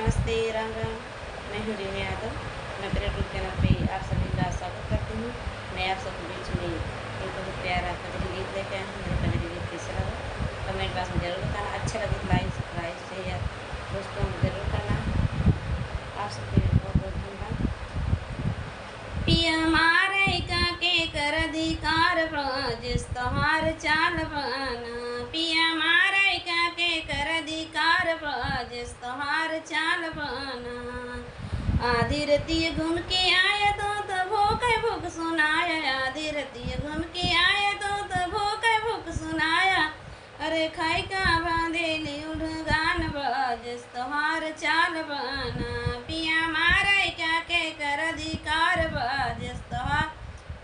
नमस्ते, राम राम। मैं हूँ रीना यादव। मैं मेरे यूट्यूब चैनल पे आप सभी का स्वागत करती हूँ। मैं आप सबके बीच में एक बहुत प्यारा कजरी गीत लेकर आई हूँ। मेरा कजरी गीत कैसा लगा कमेंट बॉक्स में ज़रूर बताना। अच्छा लगे तो लाइक सब्सक्राइब शेयर दोस्तों को ज़रूर करना। आप सबके लिए बहुत बहुत धन्यवाद। पिया मारे का के कर अधिकार जिस तोहार चाल बना। पिया मारे का के कर अधिकार जिस तोहार चाल बना। आधी रतिय घूम के आया तो भूख सुनाया। आधी रतिय घूम के आया तो भूख सुनाया। अरे खाई का बांधेली उड़ गान जिस तोहार चाल बना। पिया मारे क्या के कर अधिकार जिस तोहार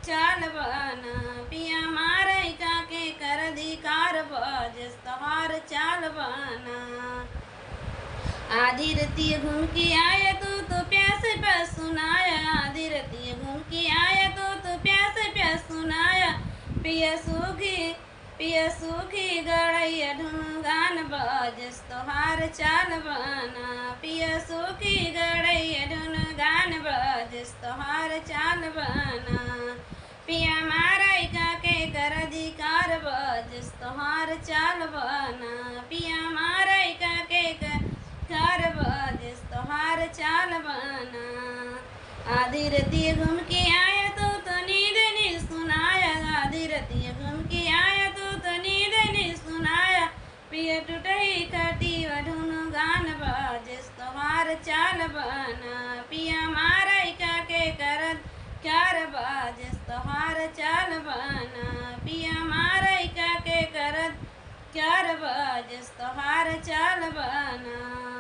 चाल बना। पिया मारे का के कर अधिकार जिस तोहार चाल बना। आधी रतिय घूम के आया तो प्यास प्यास सुनाया। आधी रतिय घूम के आया तो प्यास सुनाया। पिया सूखी गड़ैया ढूंगान जिस तोहार चाल बना। पिया सूखी गड़ैया ढूंगान जिस तोहार चाल बना। पिया मारे का के कर अधिकार जिस तोहार चाल बना। पिया मारे का के कर जिस तोहार चाल बना। आधी रतिय घूम के आया तो नींद नहीं सुनाया। आधी रतिय घूम के आया तो नींद नहीं सुनाया। पिया टूटही खटी ढूंढ गान जिस तोहार चाल बना। पिया मारे का के कर जिस तोहार चाल बना। पिया मारे का के कर जिस तोहार चाल बना।